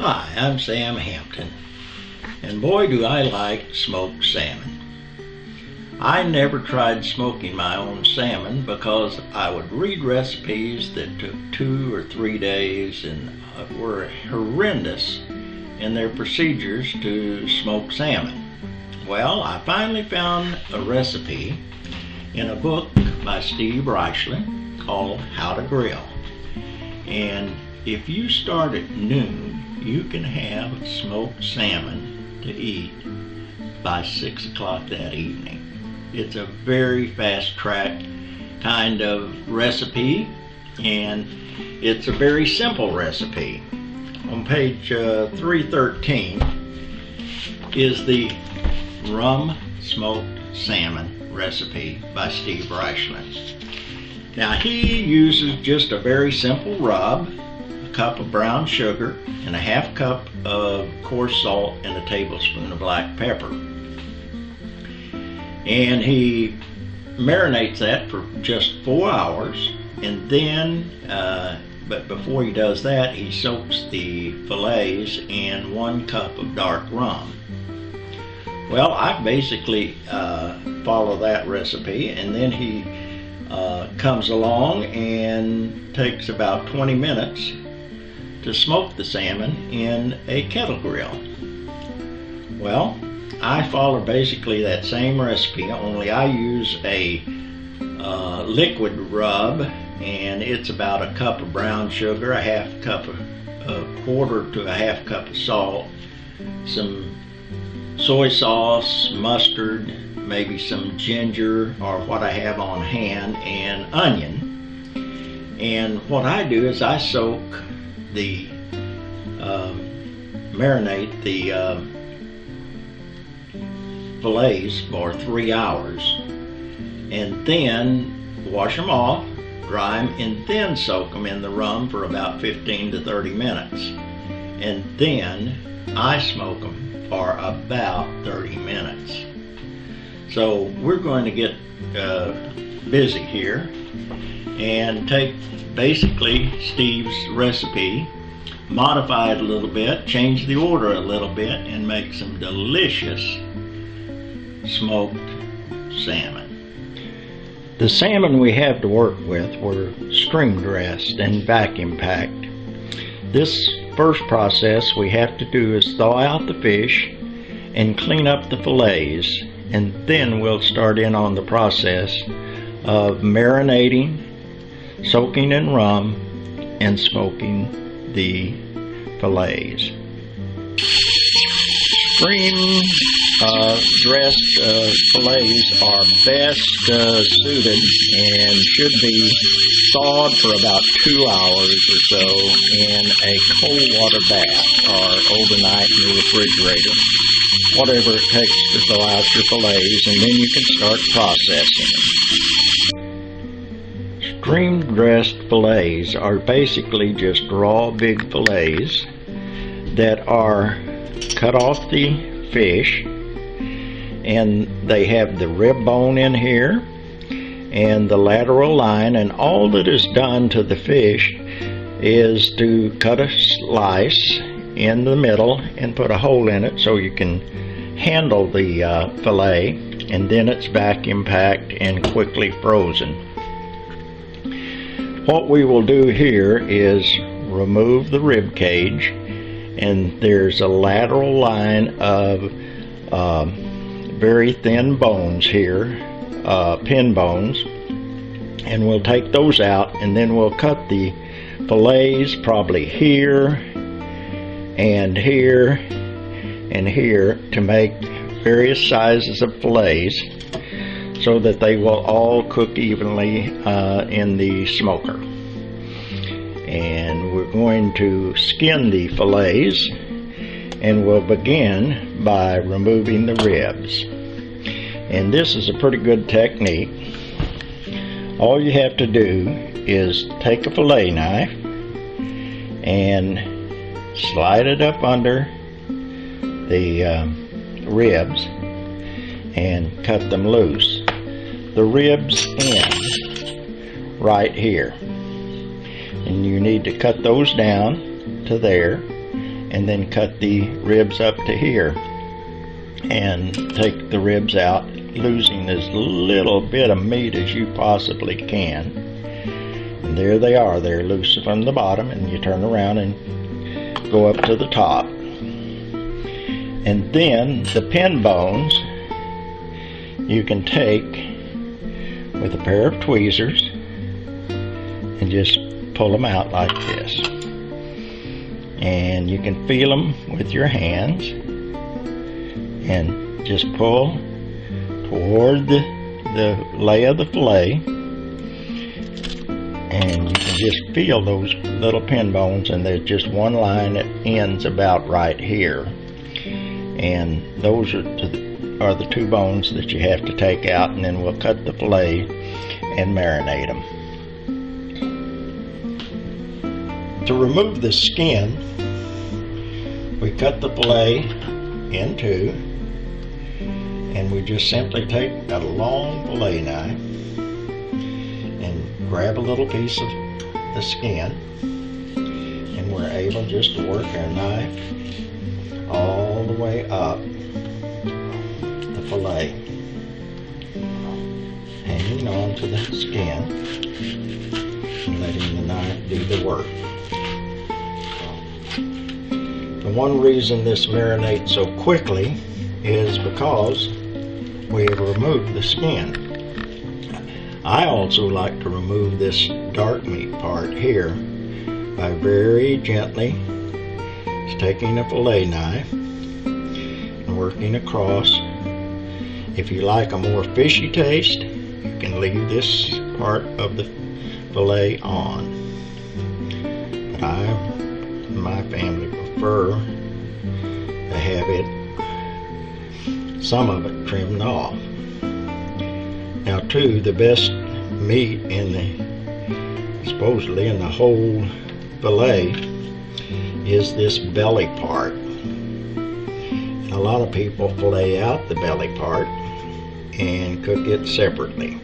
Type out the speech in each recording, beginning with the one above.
Hi, I'm Sam Hampton, and boy do I like smoked salmon. I never tried smoking my own salmon because I would read recipes that took 2 or 3 days and were horrendous in their procedures to smoke salmon. Well, I finally found a recipe in a book by Steven Raichlen called How to Grill. And if you start at noon, you can have smoked salmon to eat by 6 o'clock that evening. It's a very fast track kind of recipe, and it's a very simple recipe. On page 313 is the rum smoked salmon recipe by Steven Raichlen. Now he uses just a very simple rub, a cup of brown sugar, and a half cup of coarse salt and a tablespoon of black pepper. And he marinates that for just 4 hours, and then, but before he does that, he soaks the fillets in 1 cup of dark rum. Well, I basically follow that recipe, and then he comes along and takes about 20 minutes to smoke the salmon in a kettle grill. Well, I follow basically that same recipe, only I use a liquid rub, and it's about a cup of brown sugar, a quarter to a half cup of salt, some soy sauce, mustard, maybe some ginger or what I have on hand, and onion. And what I do is I soak the marinate the fillets for 3 hours, and then wash them off, dry them, and then soak them in the rum for about 15 to 30 minutes, and then I smoke them for about 30 minutes. So we're going to get busy here and take basically Steve's recipe, modify it a little bit, change the order a little bit, and make some delicious smoked salmon. The salmon we have to work with were stream dressed and vacuum packed. This first process we have to do is thaw out the fish and clean up the fillets, and then we'll start in on the process of marinating, soaking in rum, and smoking the fillets. Stream dressed fillets are best suited and should be thawed for about 2 hours or so in a cold water bath or overnight in the refrigerator, whatever it takes to thaw out your fillets, and then you can start processing them. Stream dressed fillets are basically just raw big fillets that are cut off the fish, and they have the rib bone in here and the lateral line, and all that is done to the fish is to cut a slice in the middle and put a hole in it so you can handle the fillet, and then it's vacuum packed and quickly frozen. What we will do here is remove the rib cage, and there's a lateral line of very thin bones here, pin bones, and we'll take those out, and then we'll cut the fillets probably here and here and here to make various sizes of fillets so that they will all cook evenly in the smoker. And we're going to skin the fillets, and we'll begin by removing the ribs. And this is a pretty good technique. All you have to do is take a fillet knife and slide it up under the ribs and cut them loose. The ribs end right here, and you need to cut those down to there, and then cut the ribs up to here and take the ribs out, losing as little bit of meat as you possibly can. And there they are, they're loose from the bottom, and you turn around and go up to the top. And then the pin bones you can take with a pair of tweezers and just pull them out like this. And you can feel them with your hands and just pull toward the lay of the fillet, and you can just feel those little pin bones, and there's just one line that ends about right here, and those are the two bones that you have to take out, and then we'll cut the fillet and marinate them. To remove the skin, we cut the fillet in two, and we just simply take a long fillet knife and grab a little piece of the skin, and we're able just to work our knife all the way up the fillet, hanging on to the skin and letting the knife do the work. The one reason this marinates so quickly is because we have removed the skin. I also like to remove this dark meat part here by very gently taking a fillet knife and working across. If you like a more fishy taste, you can leave this part of the fillet on. But I and my family prefer to have some of it trimmed off. Now too, the best meat supposedly in the whole fillet is this belly part. And a lot of people fillet out the belly part and cook it separately.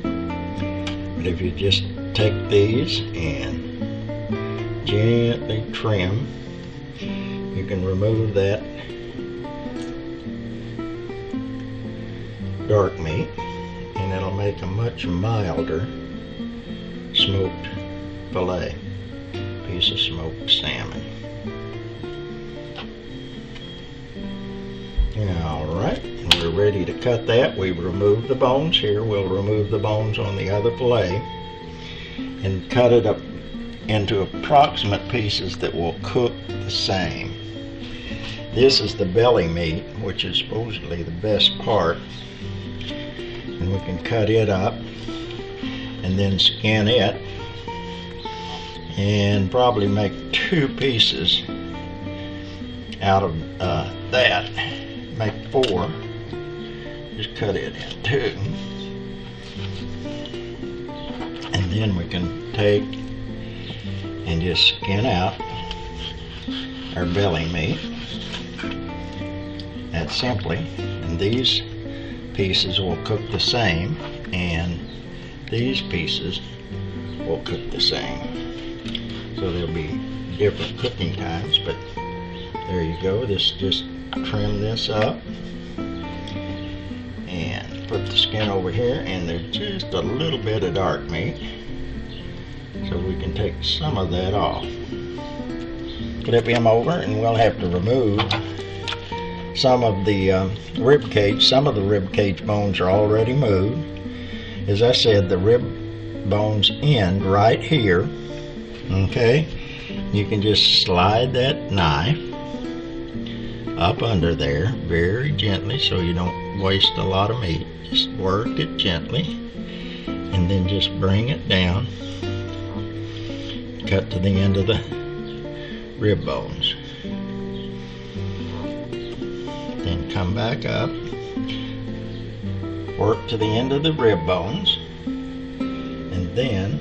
But if you just take these and gently trim, you can remove that dark meat, and it'll make a much milder smoked fillet, piece of smoked salmon. Alright, we're ready to cut that. We've removed the bones here. We'll remove the bones on the other fillet and cut it up into approximate pieces that will cook the same. This is the belly meat, which is supposedly the best part, and we can cut it up and then skin it and probably make two pieces out of that. Make four. Just cut it in two, and then we can take and just skin out our belly meat. That simply, and these pieces will cook the same, and these pieces will cook the same. So there'll be different cooking times, but there you go. Just trim this up and put the skin over here, and there's just a little bit of dark meat, so we can take some of that off. Flip him over, and we'll have to remove some of the rib cage. Some of the rib cage bones are already moved. As I said, the rib bones end right here. Okay, you can just slide that knife up under there very gently so you don't waste a lot of meat. Just work it gently and then just bring it down, cut to the end of the rib bones, then come back up, work to the end of the rib bones, and then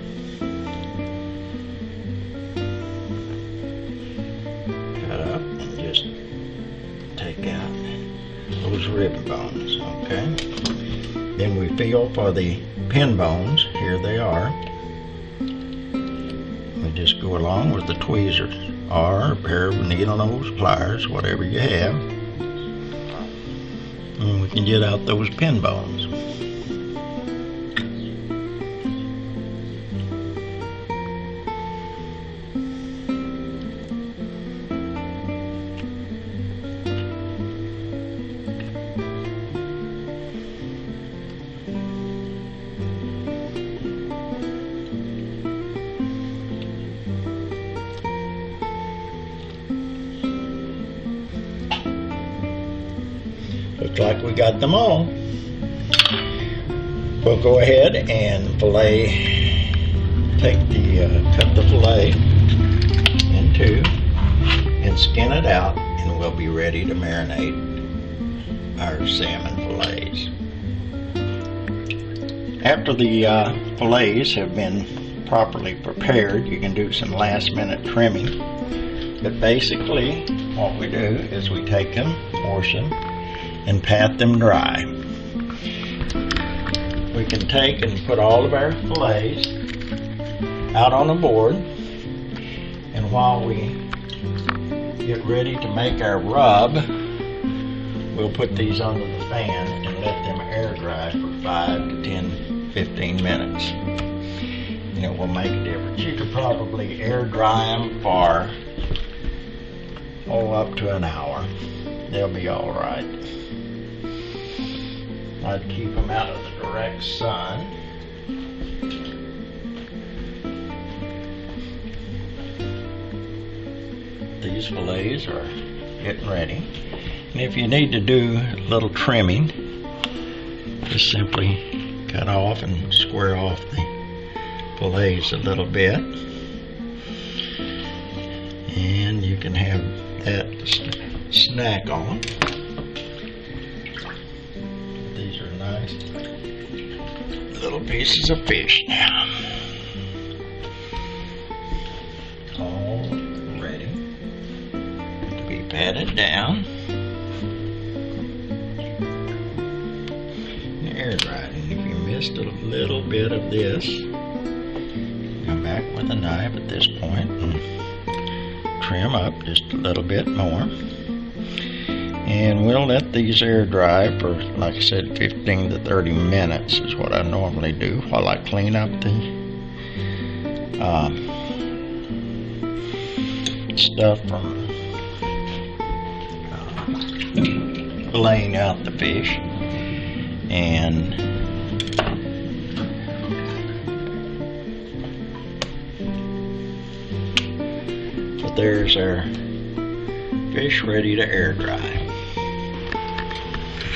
cut up and just take out those rib bones. Okay, then we feel for the pin bones. Here they are. We just go along with the tweezers or a pair of needle nose pliers, whatever you have, and we can get out those pin bones. Looks like we got them all. We'll go ahead and cut the fillet in two and skin it out, and we'll be ready to marinate our salmon fillets. After the fillets have been properly prepared, you can do some last minute trimming. But basically what we do is we take them, wash them, and pat them dry. We can take and put all of our fillets out on a board, and while we get ready to make our rub, we'll put these under the fan and let them air dry for 5 to 10, 15 minutes. And it will make a difference. You could probably air dry them for up to an hour. They'll be all right. I'd keep them out of the direct sun. These fillets are getting ready. And if you need to do a little trimming, just simply cut off and square off the fillets a little bit. And you can have that snack on. These are nice little pieces of fish now. All ready to be patted down and air dried. And if you missed a little bit of this, come back with a knife at this point and trim up just a little bit more. And we'll let these air dry for, like I said, 15 to 30 minutes is what I normally do while I clean up the stuff from filleting out the fish. And so there's our fish ready to air dry.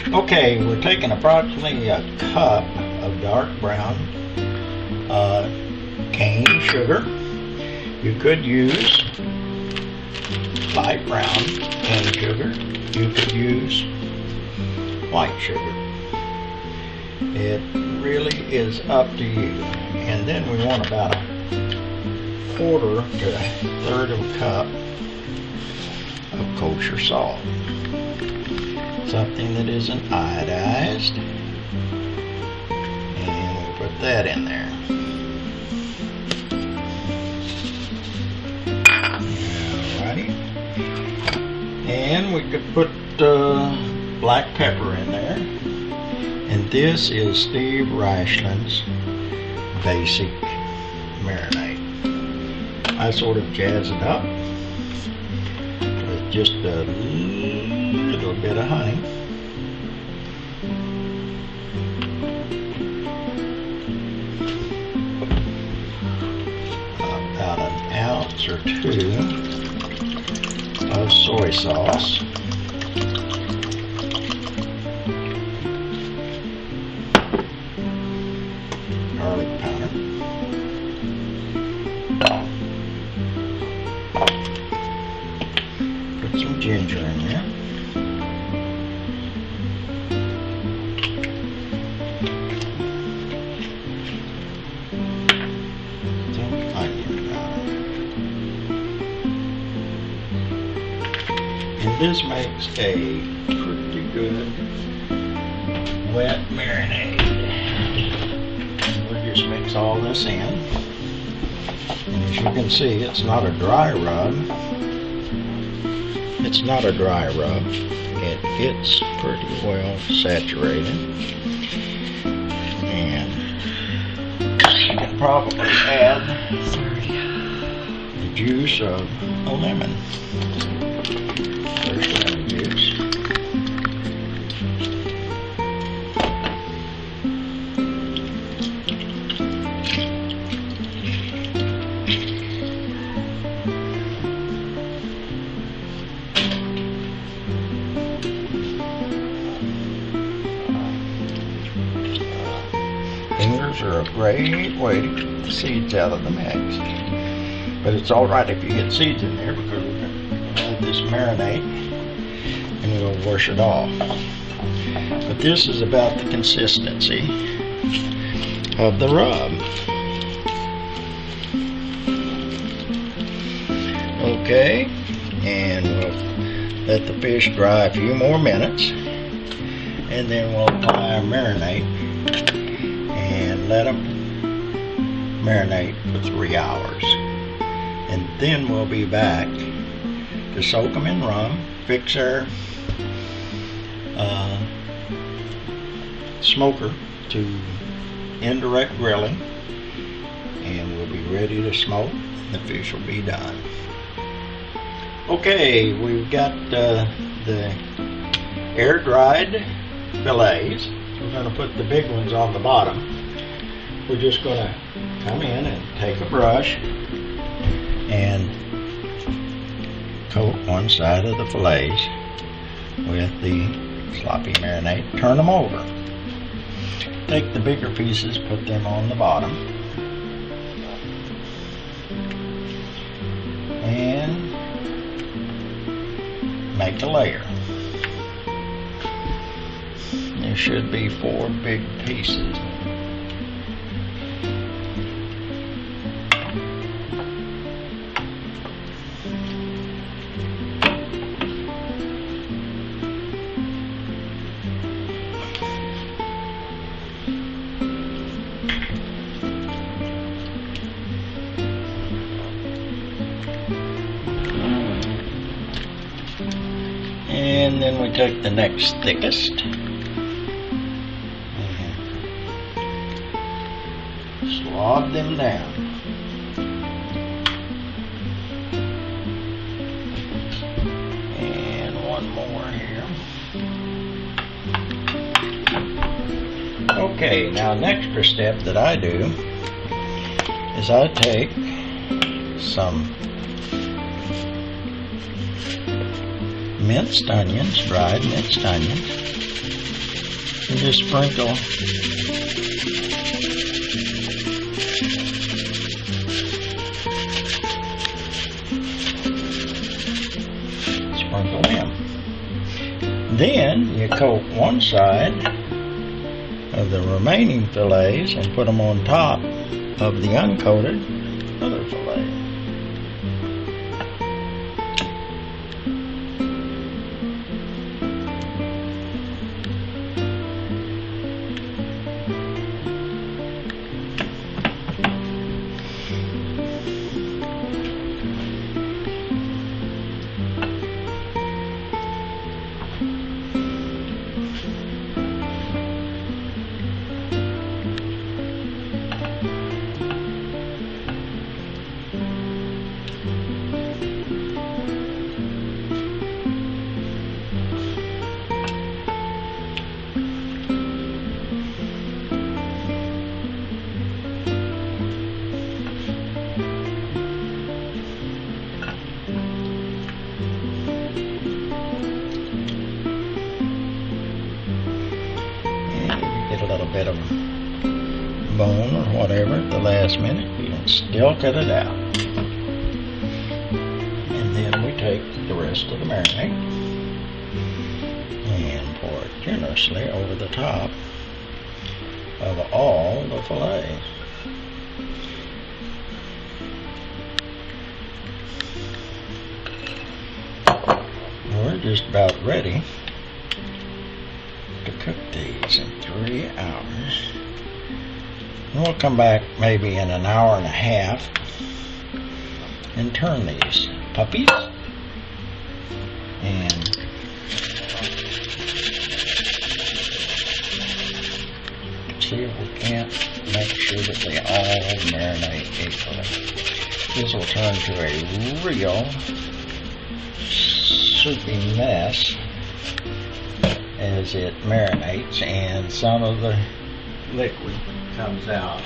Okay, we're taking approximately a cup of dark brown cane sugar. You could use light brown cane sugar. You could use white sugar. It really is up to you. And then we want about a quarter to a third of a cup of kosher salt. Something that isn't iodized, and we'll put that in there. Alrighty, and we could put black pepper in there, and this is Steve Raichlen's basic marinade. I sort of jazz it up with just a little bit of honey. About an ounce or two of soy sauce. Garlic powder. Put some ginger in there. And this makes a pretty good wet marinade. We'll just mix all this in. And as you can see, it's not a dry rub. It's not a dry rub. It gets pretty well saturated. And you can probably add the juice of a lemon. Fresh lemon juice. Fingers are a great way to get the seeds out of the mix. But it's alright if you get seeds in there because we're going to let this marinate and we'll wash it off. But this is about the consistency of the rub. Okay, and we'll let the fish dry a few more minutes and then we'll apply our marinade and let them marinate for 3 hours. And then we'll be back to soak them in rum, fix our smoker to indirect grilling, and we'll be ready to smoke. The fish will be done. Okay, we've got the air-dried fillets. We're going to put the big ones on the bottom. We're just going to come in and take a brush and coat one side of the fillets with the sloppy marinade. Turn them over. Take the bigger pieces, put them on the bottom, and make a layer. There should be 4 big pieces. And then we take the next thickest and slob them down. And one more here. Okay, now an extra step that I do is I take some minced onions, dried minced onions, and just sprinkle them. Then you coat one side of the remaining fillets and put them on top of the uncoated other fillet. Get a little bit of bone or whatever at the last minute, you can still cut it out. And then we take the rest of the marinade and pour it generously over the top of all the fillets. We're just about ready to cook these in 3 hours. And we'll come back maybe in an hour and a half and turn these puppies and make sure that they all marinate equally. This will turn to a real soupy mess as it marinates and some of the liquid comes out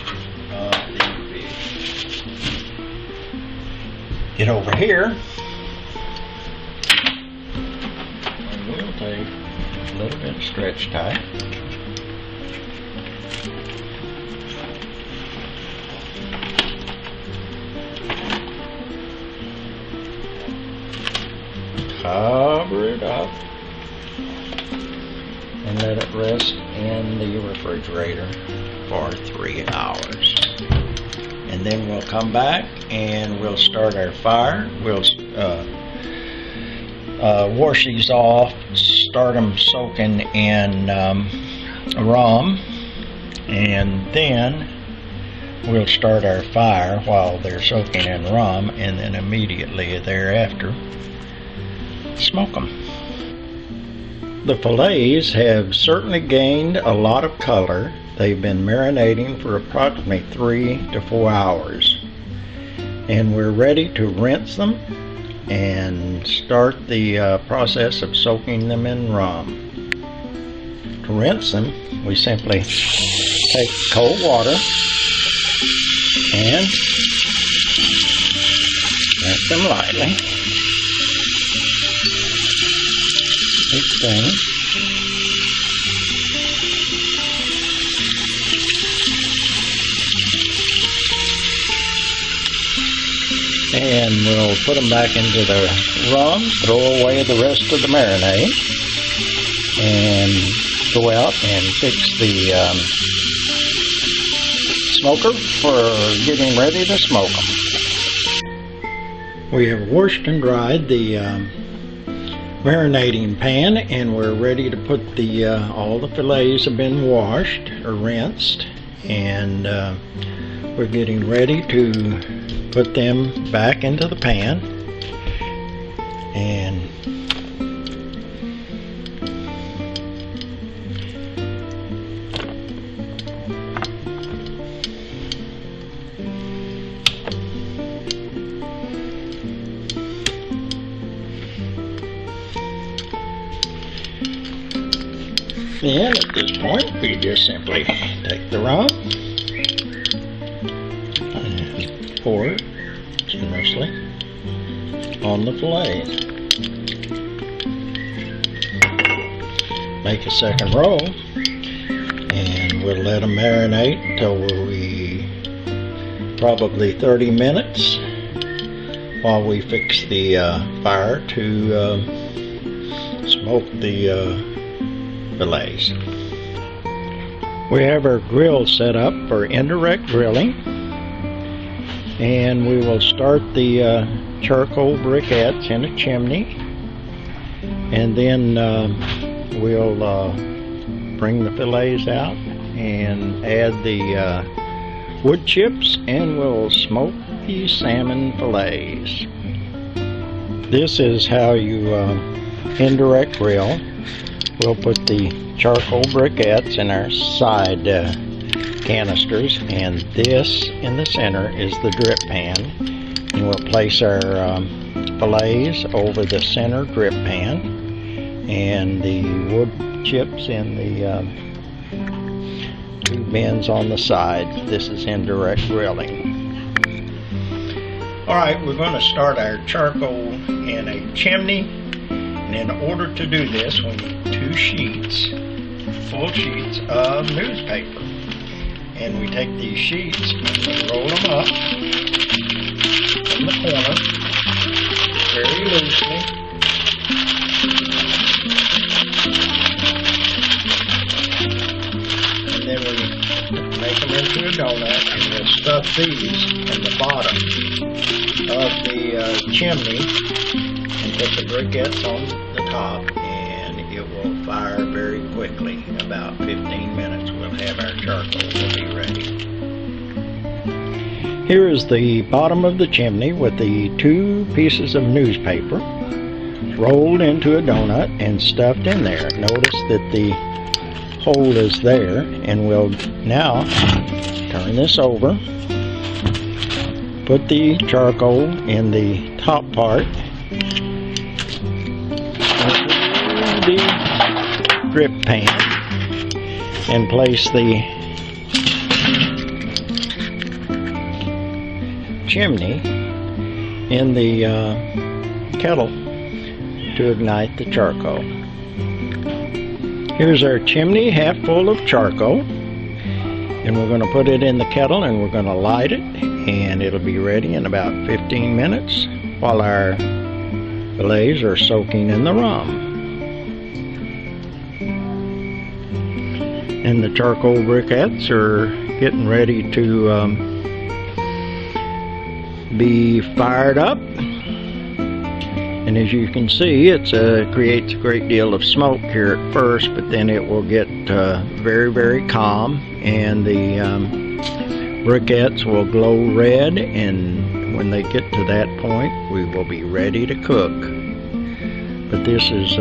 of the fish. Get over here and we'll take a little bit of stretch tie. Cover it up and let it rest in the refrigerator for 3 hours. And then we'll come back and we'll start our fire. We'll wash these off, start them soaking in rum, and then we'll start our fire while they're soaking in rum, and then immediately thereafter smoke them. The fillets have certainly gained a lot of color. They've been marinating for approximately 3 to 4 hours. And we're ready to rinse them and start the process of soaking them in rum. To rinse them, we simply take cold water and rinse them lightly. Each thing. And we'll put them back into the rum, throw away the rest of the marinade, and go out and fix the smoker for getting ready to smoke them. We have washed and dried the marinating pan, and we're ready to put the all the fillets have been washed or rinsed, and we're getting ready to put them back into the pan. And then at this point we just simply take the rum and pour it generously on the fillet. Make a second roll and we'll let them marinate until probably 30 minutes while we fix the fire to smoke the fillets. We have our grill set up for indirect grilling, and we will start the charcoal briquettes in a chimney, and then we'll bring the fillets out and add the wood chips, and we'll smoke the salmon fillets. This is how you indirect grill. We'll put the charcoal briquettes in our side canisters, and this in the center is the drip pan. And we'll place our fillets over the center drip pan, and the wood chips in the 2 bins on the side. This is indirect grilling. Alright, we're going to start our charcoal in a chimney. And in order to do this, we need 2 sheets, full sheets of newspaper. And we take these sheets and we roll them up from the corner very loosely. And then we make them into a donut, and we'll stuff these in the bottom of the chimney and put the briquettes on the top, and it will fire very quickly. In about 15 minutes we'll have our charcoal to be ready. Here is the bottom of the chimney with the 2 pieces of newspaper rolled into a donut and stuffed in there. Notice that the hole is there, and we'll now turn this over, put the charcoal in the top part, the drip pan, and place the chimney in the kettle to ignite the charcoal. Here's our chimney half full of charcoal, and we're going to put it in the kettle and we're going to light it, and it'll be ready in about 15 minutes while our fillets are soaking in the rum. And the charcoal briquettes are getting ready to be fired up. And as you can see, it creates a great deal of smoke here at first, but then it will get very, very calm, and the briquettes will glow red, and when they get to that point, we will be ready to cook. But this is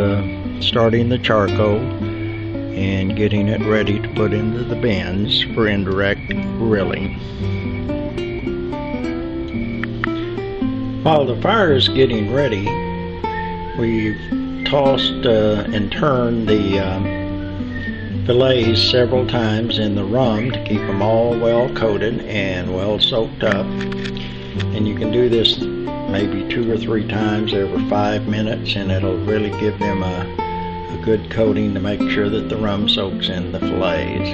starting the charcoal and getting it ready to put into the bins for indirect grilling. While the fire is getting ready, we've tossed and turned the fillets several times in the rum to keep them all well coated and well soaked up. And you can do this maybe 2 or 3 times every 5 minutes, and it'll really give them a good coating to make sure that the rum soaks in the fillets.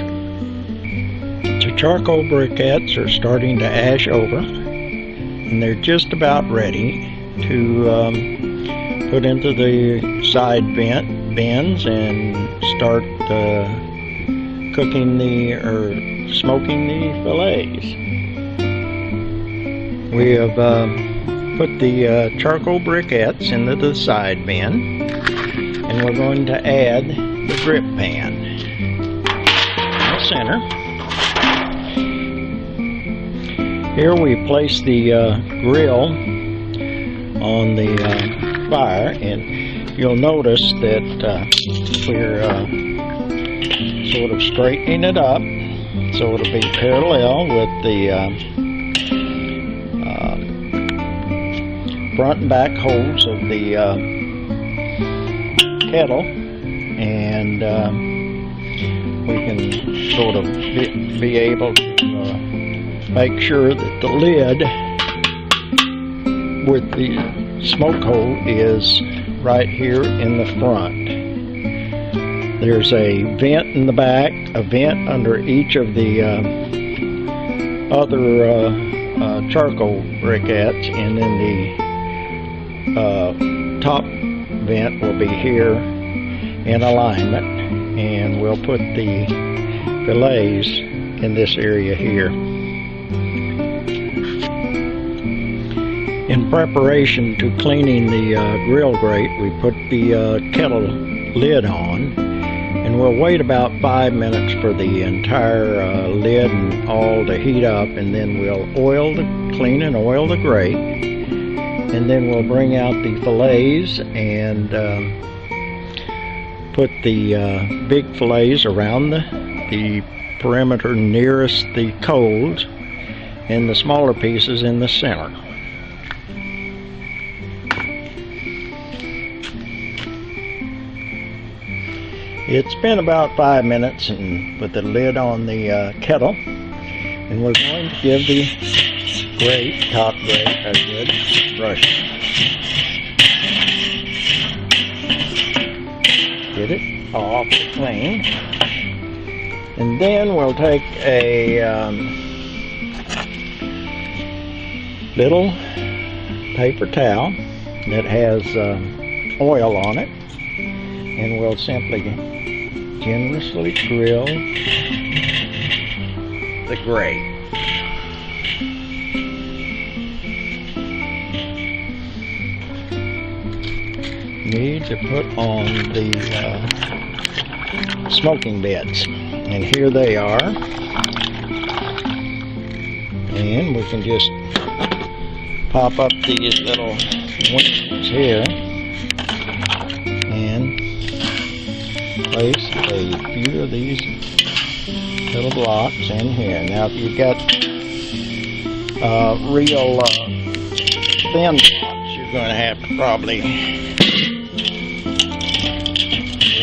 The charcoal briquettes are starting to ash over, and they're just about ready to put into the side bins and start cooking or smoking the fillets. We have put the charcoal briquettes into the side bin, and we're going to add the drip pan in the center. Here we place the grill on the fire, and you'll notice that we're sort of straightening it up so it'll be parallel with the front and back holes of the kettle, and we can sort of be able to make sure that the lid with the smoke hole is right here in the front. There's a vent in the back, a vent under each of the other charcoal briquettes, and then the top vent will be here in alignment, and we'll put the fillets in this area here. In preparation to cleaning the grill grate, we put the kettle lid on, and we'll wait about 5 minutes for the entire lid and all to heat up, and then we'll clean and oil the grate, and then we'll bring out the fillets and put the big fillets around the perimeter nearest the coals, and the smaller pieces in the center. It's been about 5 minutes and with the lid on the kettle, and we're going to give the top grate a good brush. Get it off clean, and then we'll take a little paper towel that has oil on it, and we'll simply generously grill the grate. Need to put on the smoking beds, and here they are, and we can just pop up these little wings here and place a few of these little blocks in here. Now if you've got real thin blocks, you're going to have to probably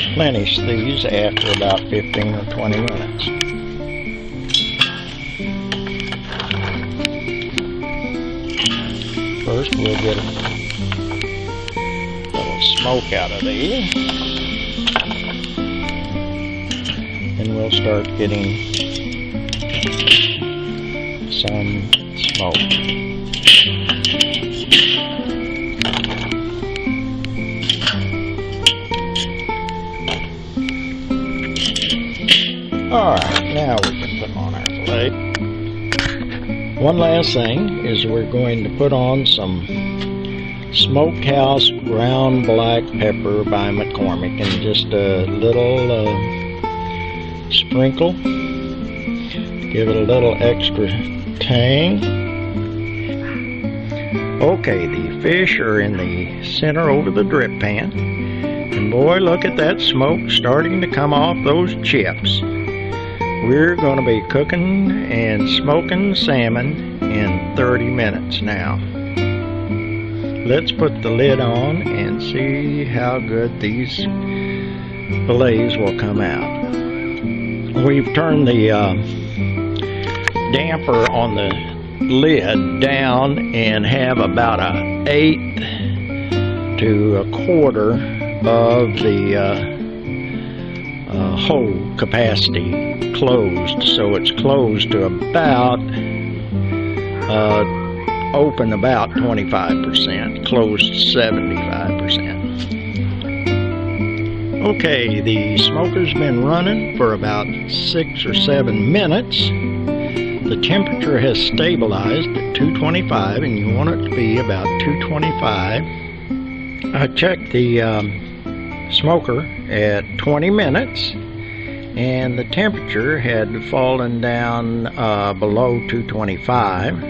replenish these after about 15 or 20 minutes. First we'll get a little smoke out of these, and we'll start getting some smoke. Alright, now we can put on our fillet. One last thing is we're going to put on some Smokehouse ground black pepper by McCormick, and just a little sprinkle. Give it a little extra tang. Okay, the fish are in the center over the drip pan. And boy, look at that smoke starting to come off those chips. We're going to be cooking and smoking salmon in 30 minutes now. Let's put the lid on and see how good these fillets will come out. We've turned the damper on the lid down and have about an 1/8 to 1/4 of the hole capacity closed, so it's closed to about open about 25%, closed 75%. Okay, the smoker's been running for about 6 or 7 minutes. The temperature has stabilized at 225, and you want it to be about 225. I checked the smoker at 20 minutes, and the temperature had fallen down below 225.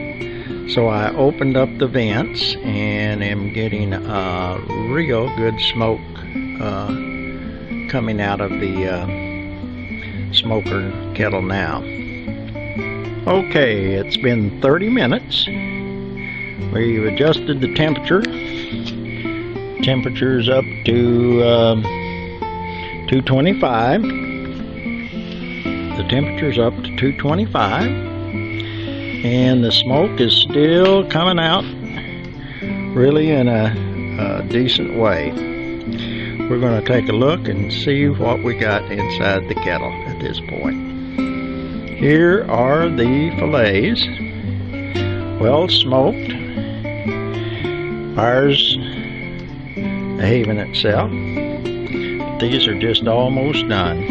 So I opened up the vents and am getting a real good smoke coming out of the smoker kettle now. Okay, it's been 30 minutes. We've adjusted the temperature. Temperature's up to 225. The temperature's up to 225. And the smoke is still coming out really in a decent way. We're going to take a look and see what we got inside the kettle at this point. Here are the fillets, well smoked. Fire's behaving itself. These are just almost done.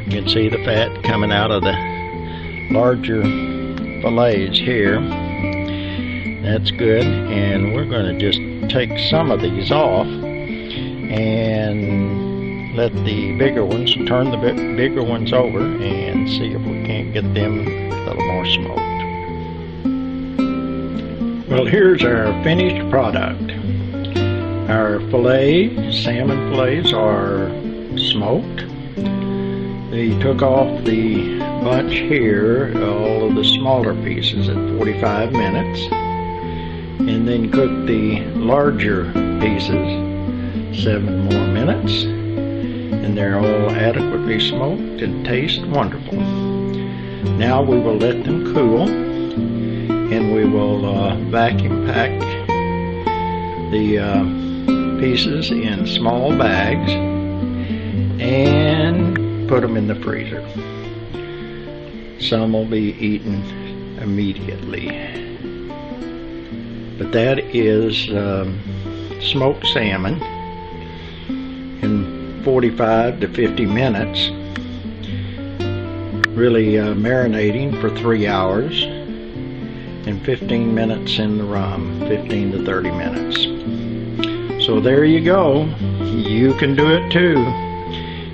You can see the fat coming out of the larger fillets here. That's good, and we're going to just take some of these off and let the bigger ones, turn the bigger ones over and see if we can't get them a little more smoked. Well, here's our finished product. Our salmon fillets are smoked. They took off the bunch here, all of the smaller pieces, at 45 minutes, and then cooked the larger pieces 7 more minutes, and they're all adequately smoked and taste wonderful. Now we will let them cool, and we will vacuum pack the pieces in small bags and put them in the freezer. Some will be eaten immediately. But that is smoked salmon in 45 to 50 minutes, really marinating for 3 hours, and 15 minutes in the rum, 15 to 30 minutes. So there you go. You can do it too.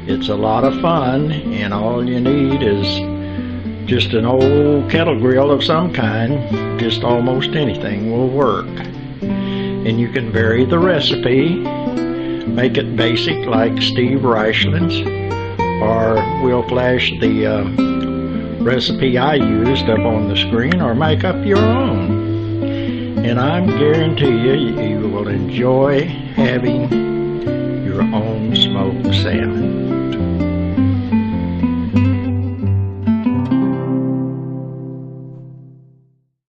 It's a lot of fun, and all you need is just an old kettle grill of some kind. Just almost anything will work. And you can vary the recipe Make it basic like Steve Reichlen's, or we'll flash the recipe I used up on the screen, or make up your own. And I guarantee you will enjoy having your own smoked salmon.